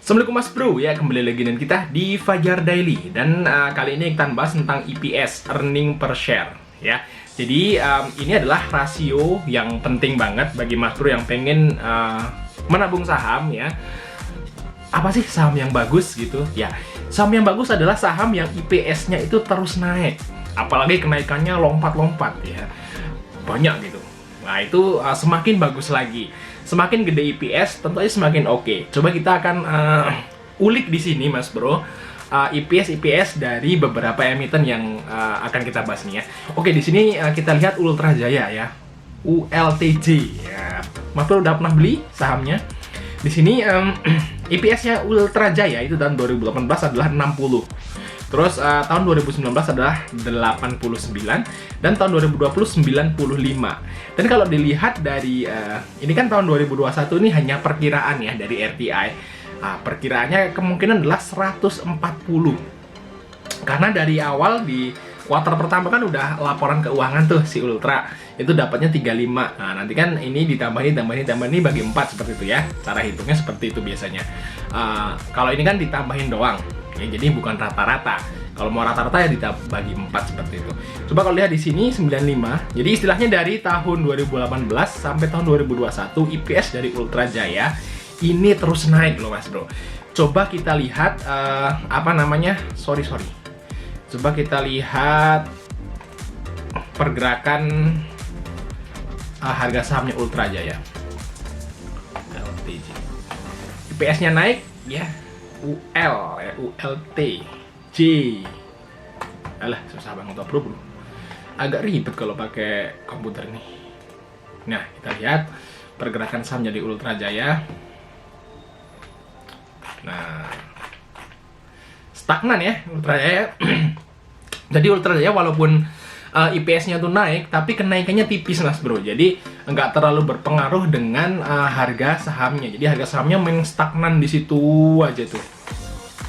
Assalamualaikum Mas Bro, ya kembali lagi dengan kita di Fajar Daily. Dan kali ini kita bahas tentang EPS, earning per share ya. Jadi ini adalah rasio yang penting banget bagi Mas Bro yang pengen menabung saham ya. Apa sih saham yang bagus gitu ya? Saham yang bagus adalah saham yang EPS-nya itu terus naik. Apalagi kenaikannya lompat-lompat ya. Banyak gitu. Nah itu semakin bagus lagi. Semakin gede EPS, tentu aja semakin oke. Coba kita akan ulik di sini, Mas Bro, EPS dari beberapa emiten yang akan kita bahas nih ya. Oke, di sini kita lihat Ultra Jaya ya, ULTJ. Ya. Mas Bro udah pernah beli sahamnya? Di sini EPS-nya Ultra Jaya itu tahun 2018 adalah 60. Terus tahun 2019 adalah 89 dan tahun 2020 95. Dan kalau dilihat dari ini kan tahun 2021 ini hanya perkiraan ya dari RTI. Perkiraannya kemungkinan adalah 140. Karena dari awal di kuartal pertama kan udah laporan keuangan tuh si Ultra itu dapatnya 35. Nah, nanti kan ini ditambahin bagi 4 seperti itu ya. Cara hitungnya seperti itu biasanya. Kalau ini kan ditambahin doang. Ya, jadi bukan rata-rata. Kalau mau rata-rata ya dibagi 4 seperti itu. Coba kalau lihat di sini 95. Jadi istilahnya dari tahun 2018 sampai tahun 2021 EPS dari Ultra Jaya ini terus naik loh Mas Bro. Coba kita lihat Coba kita lihat pergerakan harga sahamnya Ultra Jaya. LTJ. EPS-nya naik ya. ULTJ. Alah, susah banget bro. Agak ribet kalau pakai komputer nih. Nah, kita lihat pergerakan saham jadi Ultra Jaya. Nah, stagnan ya Ultra Jaya. Jadi Ultra Jaya walaupun IPS-nya tuh naik, tapi kenaikannya tipis Mas Bro. Jadi nggak terlalu berpengaruh dengan harga sahamnya. Jadi harga sahamnya main stagnan di situ aja tuh.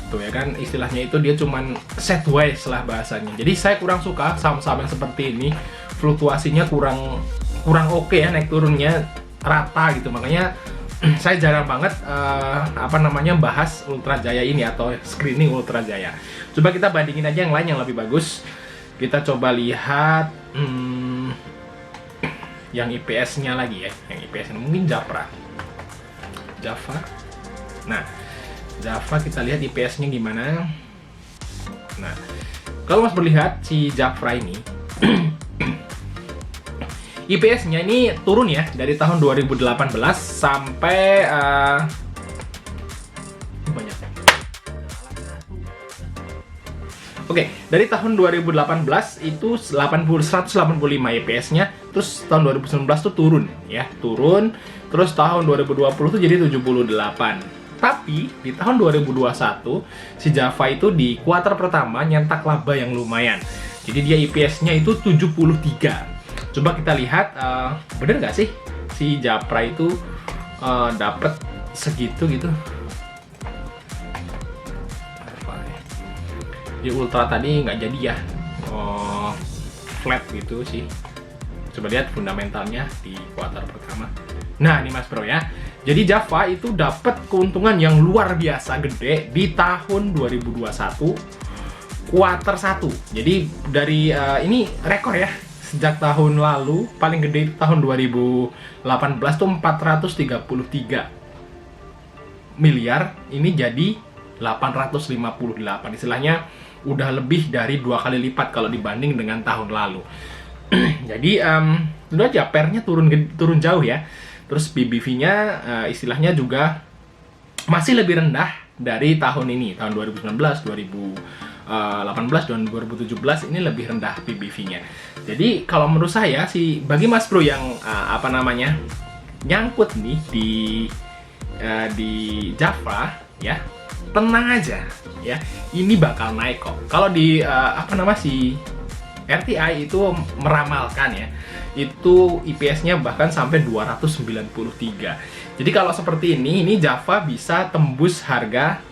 Tuh ya kan istilahnya itu dia cuman sideways lah bahasanya. Jadi saya kurang suka saham-saham yang seperti ini. Fluktuasinya kurang oke ya, naik turunnya rata gitu. Makanya saya jarang banget bahas Ultra Jaya ini atau screening Ultra Jaya. Coba kita bandingin aja yang lain yang lebih bagus. Kita coba lihat yang IPS-nya lagi ya. Yang IPS-nya mungkin Java. Nah, Java kita lihat IPS-nya gimana. Nah, kalau Mas melihat si Java ini IPS-nya ini turun ya dari tahun 2018 sampai Oke, dari tahun 2018 itu 185 IPS-nya, terus tahun 2019 tuh turun. Terus tahun 2020 tuh jadi 78. Tapi di tahun 2021 si Java itu di kuartal pertama nyetak laba yang lumayan. Jadi dia IPS-nya itu 73. Coba kita lihat bener nggak sih si Java itu dapat segitu gitu. Di Ultra tadi nggak jadi ya, flat gitu sih. Coba lihat fundamentalnya di kuartal pertama. Nah ini Mas Bro ya, jadi Java itu dapat keuntungan yang luar biasa gede di tahun 2021 kuartal 1. Jadi dari ini rekor ya, sejak tahun lalu paling gede di tahun 2018 tuh 433 miliar, ini jadi 858. Istilahnya udah lebih dari 2 kali lipat kalau dibanding dengan tahun lalu. Jadi udah aja pernya turun jauh ya. Terus BBV-nya istilahnya juga masih lebih rendah dari tahun ini, tahun 2019, 2018 dan 2017 ini lebih rendah BBV-nya. Jadi kalau menurut saya sih bagi Mas Bro yang nyangkut nih di Java ya, tenang aja ya, ini bakal naik kok. Kalau di si RTI itu meramalkan ya, itu IPS-nya bahkan sampai 293. Jadi kalau seperti ini Java bisa tembus harga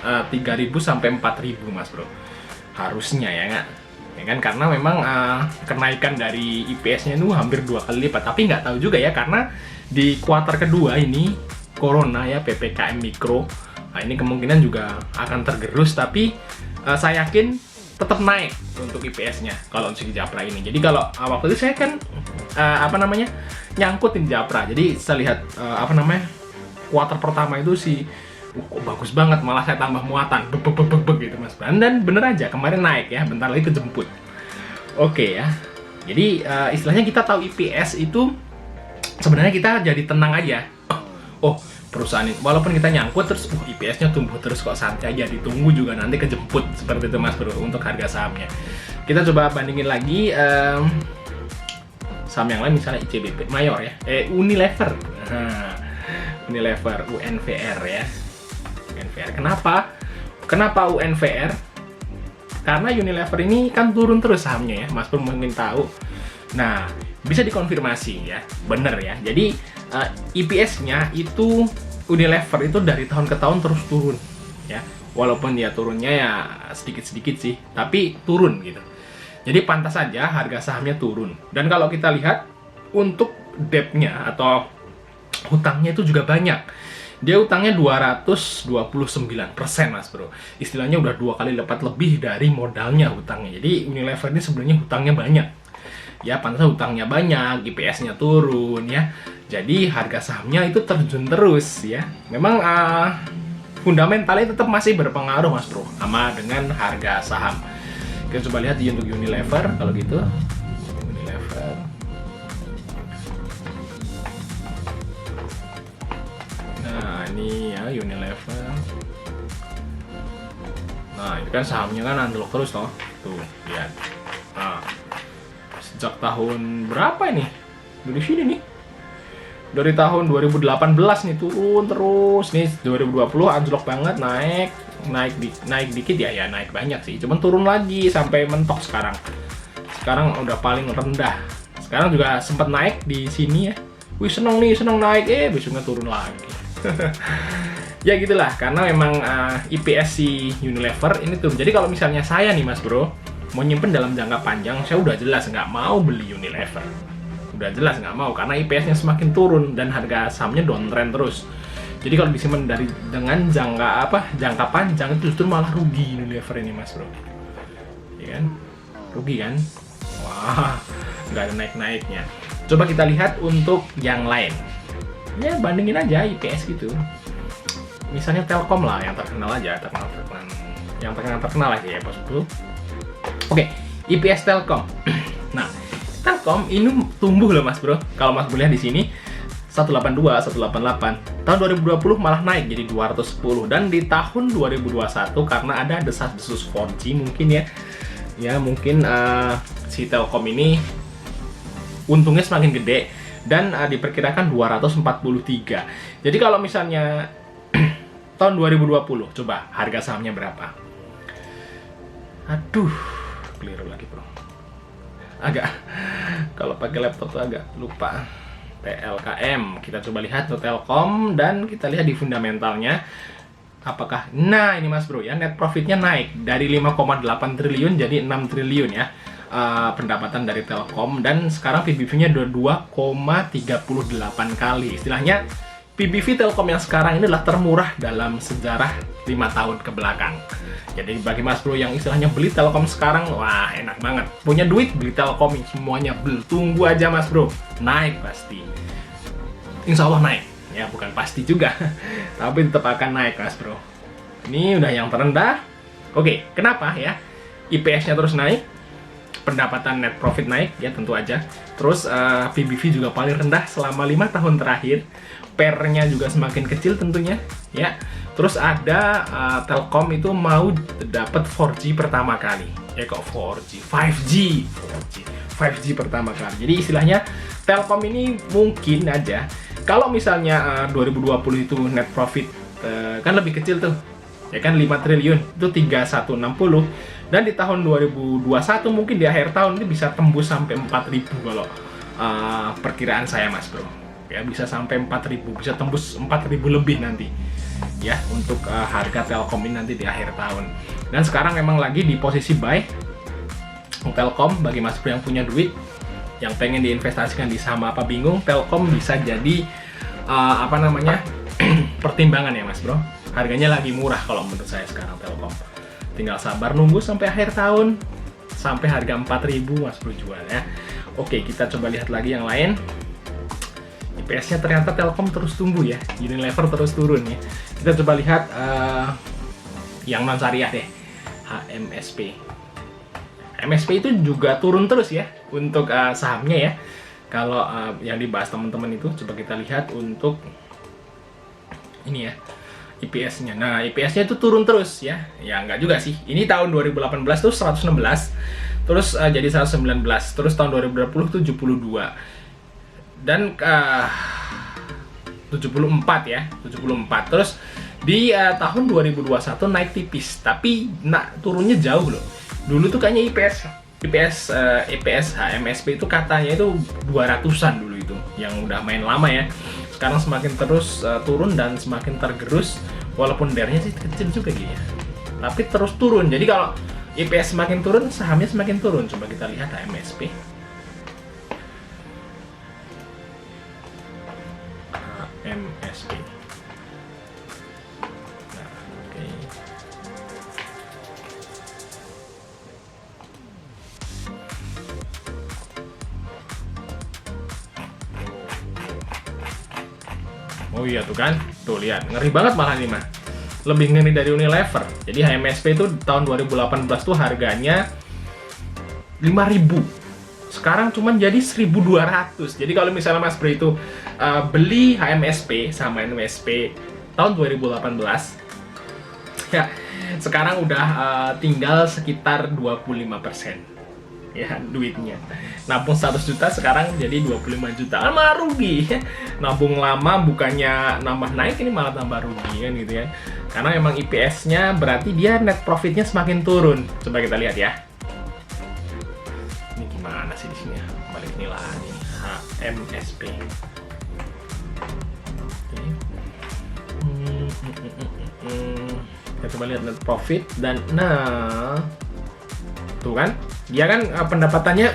3.000 sampai 4.000 Mas Bro. Harusnya ya nggak? Ya kan, karena memang kenaikan dari IPS-nya itu hampir 2 kali lipat. Tapi nggak tahu juga ya, karena di kuartal kedua ini Corona ya, PPKM Mikro Nah, ini kemungkinan juga akan tergerus, tapi saya yakin tetap naik untuk IPS-nya kalau untuk Japra ini. Jadi kalau waktu itu saya kan nyangkutin Japra. Jadi saya lihat kuartal pertama itu kok bagus banget, malah saya tambah muatan gitu Mas. Dan bener aja kemarin naik ya, bentar lagi kejemput. Oke ya. Jadi istilahnya kita tahu IPS itu sebenarnya kita jadi tenang aja. Oh, perusahaan ini walaupun kita nyangkut terus IPS-nya tumbuh terus, kok santai aja, ditunggu juga nanti kejemput, seperti itu Mas Bro untuk harga sahamnya. Kita coba bandingin lagi saham yang lain, misalnya ICBP Mayor ya, Unilever. Unilever, UNVR ya. UNVR. Kenapa UNVR? Karena Unilever ini kan turun terus sahamnya ya, Mas Bro mungkin tahu. Nah, bisa dikonfirmasi ya, bener ya. Jadi IPS-nya itu Unilever itu dari tahun ke tahun terus turun ya. Walaupun dia turunnya ya sedikit-sedikit sih, tapi turun gitu. Jadi pantas saja harga sahamnya turun. Dan kalau kita lihat untuk debt-nya atau hutangnya itu juga banyak. Dia hutangnya 229% Mas Bro. Istilahnya udah 2 kali lipat lebih dari modalnya hutangnya. Jadi Unilever ini sebenarnya hutangnya banyak. Ya, pantas hutangnya banyak, IPS-nya turun ya. Jadi harga sahamnya itu terjun terus ya. Memang fundamentalnya tetap masih berpengaruh Mas Bro sama dengan harga saham. Kita coba lihat untuk Unilever kalau gitu. Unilever. Nah, ini ya Unilever. Nah, ini kan sahamnya kan anjlok terus toh. Tuh, lihat. Nah, sejak tahun berapa ini? Dari sini nih. Dari tahun 2018 nih turun terus. Nih 2020 anjlok banget, naik dikit ya naik banyak sih. Cuman turun lagi sampai mentok sekarang. Sekarang udah paling rendah. Sekarang juga sempat naik di sini ya. Wih, seneng naik, besoknya turun lagi. Ya gitulah, karena memang IPS si Unilever ini turun. Jadi kalau misalnya saya nih Mas Bro mau nyimpen dalam jangka panjang, saya udah jelas nggak mau beli Unilever. Udah jelas nggak mau, karena IPS-nya semakin turun dan harga sahamnya downtrend terus. Jadi kalau disimpan dengan jangka panjang itu justru malah rugi Unilever ini Mas Bro. Ya kan? Rugi kan? Wah, nggak ada naik-naiknya. Coba kita lihat untuk yang lain. Ya bandingin aja IPS gitu. Misalnya Telkom lah yang terkenal aja, yang terkenal aja ya Mas Bro. Oke, IPS Telkom. Nah, Telkom ini tumbuh loh Mas Bro. Kalau Mas Bro lihat di sini 182, 188. Tahun 2020 malah naik jadi 210, dan di tahun 2021 karena ada desas-desus 4G mungkin ya. Ya, mungkin si Telkom ini untungnya semakin gede dan diperkirakan 243. Jadi kalau misalnya tahun 2020 coba harga sahamnya berapa? Aduh, keliru lagi bro. Kalau pakai laptop tuh agak lupa. TLKM, kita coba lihat tuh Telkom dan kita lihat di fundamentalnya apakah, nah ini Mas Bro ya, net profitnya naik dari 5,8 triliun jadi 6 triliun ya, pendapatan dari Telkom, dan sekarang PBV-nya 2,38 kali. Istilahnya PBV Telkom yang sekarang ini adalah termurah dalam sejarah 5 tahun ke belakang. Jadi bagi Mas Bro yang istilahnya beli Telkom sekarang, wah enak banget. Punya duit beli Telkom, semuanya beli. Tunggu aja Mas Bro, naik pasti. Insya Allah naik, ya bukan pasti juga, tapi tetap akan naik Mas Bro. Ini udah yang terendah. Oke, kenapa ya? IPS-nya terus naik, pendapatan net profit naik ya tentu aja. Terus PBV juga paling rendah selama 5 tahun terakhir. PER-nya juga semakin kecil tentunya ya. Terus ada Telkom itu mau dapat 4G pertama kali. Ya kok 4G, 5G pertama kali. Jadi istilahnya Telkom ini mungkin aja kalau misalnya 2020 itu net profit kan lebih kecil tuh. Ya kan 5 triliun itu 3160, dan di tahun 2021 mungkin di akhir tahun ini bisa tembus sampai 4.000 kalau perkiraan saya Mas Bro. Ya bisa sampai 4.000, bisa tembus 4.000 lebih nanti ya untuk harga Telkom ini nanti di akhir tahun. Dan sekarang memang lagi di posisi buy Telkom. Bagi Mas Bro yang punya duit, yang pengen diinvestasikan di saham apa bingung, Telkom bisa jadi pertimbangan ya Mas Bro. Harganya lagi murah kalau menurut saya sekarang Telkom. Tinggal sabar nunggu sampai akhir tahun, sampai harga 4.000 Mas Bro jual ya. Oke, kita coba lihat lagi yang lain. IPS-nya ternyata Telkom terus tumbuh ya, Unilever terus turun ya. Kita coba lihat yang non syariah deh, HMSP. MSP itu juga turun terus ya untuk sahamnya ya. Kalau yang dibahas teman-teman itu, coba kita lihat untuk ini ya, IPS-nya. Nah, IPS-nya itu turun terus ya. Ya enggak juga sih. Ini tahun 2018 tuh 116, terus jadi 119, terus tahun 2020 72. Dan 74 ya, 74. Terus di tahun 2021 naik tipis, tapi turunnya jauh loh. Dulu tuh kayaknya IPS HMSP itu katanya itu 200-an dulu itu, yang udah main lama ya. Sekarang semakin terus turun dan semakin tergerus, walaupun dernya sih kecil juga gitu ya, tapi terus turun. Jadi kalau IPS semakin turun, sahamnya semakin turun. Coba kita lihat HMSP. HMSP. Nah, oke. Oh iya tuh kan, tuh lihat, ngeri banget malah ini mah, lebih ngeri dari Unilever. Jadi HMSP itu tahun 2018 tuh harganya 5.000, sekarang cuman jadi 1.200. Jadi kalau misalnya Mas Bro itu beli HMSP sama MSP tahun 2018 ya, sekarang udah tinggal sekitar 25% ya duitnya. Nabung 100 juta sekarang jadi 25 juta, malah rugi ya. Nabung lama bukannya nambah naik, ini malah tambah rugi kan gitu ya. Karena memang IPS-nya berarti dia net profitnya semakin turun. Coba kita lihat ya. Ini gimana sih di sini ya? Balik nih lah, ini HMSP. Kita coba lihat net profit dan tuh kan, dia kan pendapatannya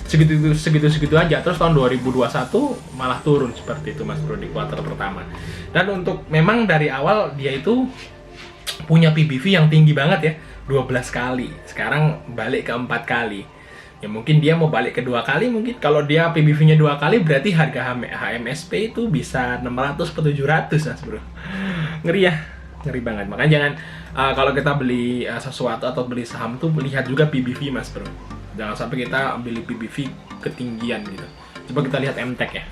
segitu aja, terus tahun 2021 malah turun seperti itu Mas Bro di kuartal pertama. Dan untuk memang dari awal dia itu punya PBV yang tinggi banget ya, 12 kali. Sekarang balik ke 4 kali. Ya mungkin dia mau balik ke 2 kali, mungkin kalau dia PBV-nya 2 kali berarti harga HMSP itu bisa 600 atau 700 Mas Bro. Ngeri ya, ngeri banget. Makanya jangan kalau kita beli sesuatu atau beli saham tuh lihat juga PBV Mas Bro. Jangan sampai kita beli PBV ketinggian gitu. Coba kita lihat MTEK ya.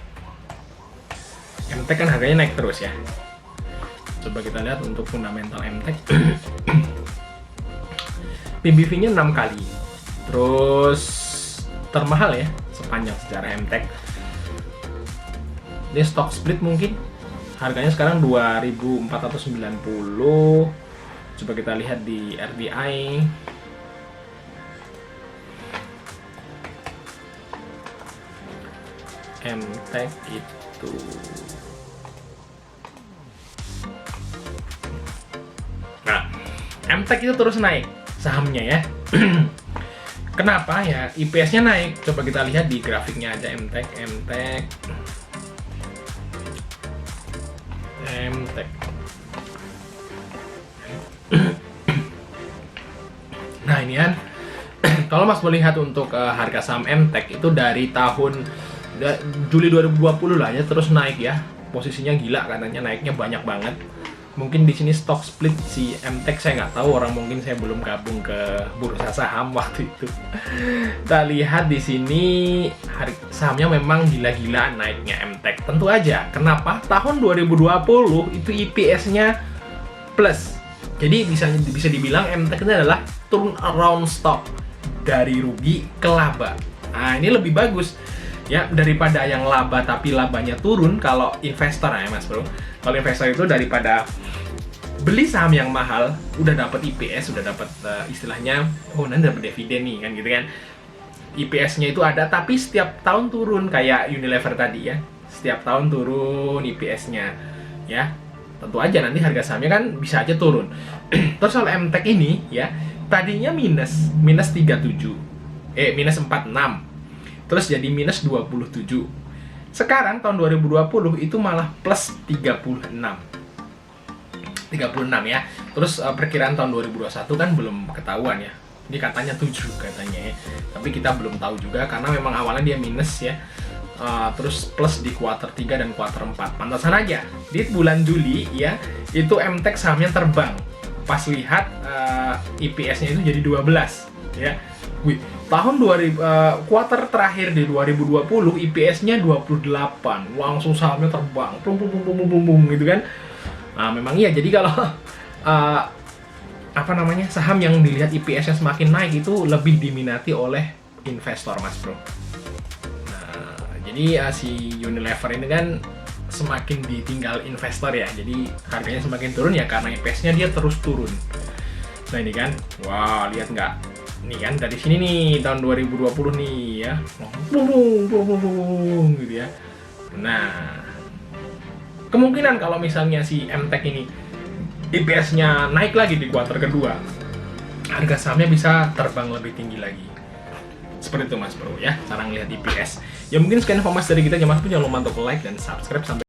MTEK kan harganya naik terus ya. Coba kita lihat untuk fundamental MTEK. PBV-nya 6 kali. Terus termahal ya sepanjang sejarah MTEK. Ini stock split mungkin. Harganya sekarang 2.490. Coba kita lihat di RDI. MTEK itu MTEK itu terus naik sahamnya ya. Kenapa ya? IPS-nya naik. Coba kita lihat di grafiknya aja MTEK. Nah ini kan, kalau Mas melihat untuk harga saham MTEK itu dari tahun Juli 2020 lah ya, terus naik ya. Posisinya gila katanya, naiknya banyak banget. Mungkin di sini stock split si MTEK, saya nggak tahu, orang mungkin saya belum gabung ke bursa saham waktu itu. Kita lihat di sini sahamnya memang gila-gilaan naiknya MTEK. Tentu aja. Kenapa? Tahun 2020 itu IPS-nya plus. Jadi bisa dibilang MTEK ini adalah turn around stock, dari rugi ke laba. Nah, ini lebih bagus ya daripada yang laba tapi labanya turun. Kalau investor ya Mas Bro, kalau investor itu daripada beli saham yang mahal udah dapat IPS, udah dapat istilahnya nanti dapat dividen nih kan gitu kan. IPS-nya itu ada tapi setiap tahun turun, kayak Unilever tadi ya, setiap tahun turun IPS-nya ya. Tentu aja nanti harga sahamnya kan bisa aja turun. Terus kalau MTEK ini ya, tadinya minus 37, minus 46, terus jadi minus 27. Sekarang tahun 2020 itu malah plus 36. 36 ya. Terus perkiraan tahun 2021 kan belum ketahuan ya. Ini katanya 7 katanya ya. Tapi kita belum tahu juga karena memang awalnya dia minus ya. Terus plus di kuartal 3 dan kuartal 4. Pantasan aja di bulan Juli ya, itu MTEK sahamnya terbang. Pas lihat EPS-nya itu jadi 12 ya. Wih, tahun kuartal terakhir di 2020 EPS-nya 28. Langsung sahamnya terbang. Bum gitu kan. Nah, memang iya. Jadi kalau saham yang dilihat EPS-nya semakin naik itu lebih diminati oleh investor, Mas Bro. Jadi si Unilever ini kan semakin ditinggal investor ya, jadi harganya semakin turun ya karena EPS-nya dia terus turun. Nah ini kan, wah lihat nggak? Nih kan dari sini nih tahun 2020 nih ya, gitu ya. Nah kemungkinan kalau misalnya si MTEK ini EPS-nya naik lagi di kuartal kedua, harga sahamnya bisa terbang lebih tinggi lagi. Seperti itu Mas Bro ya, cara ngelihat EPS. Ya mungkin sekian informasi dari kita, Mas Bro. Jangan lupa untuk like dan subscribe sampai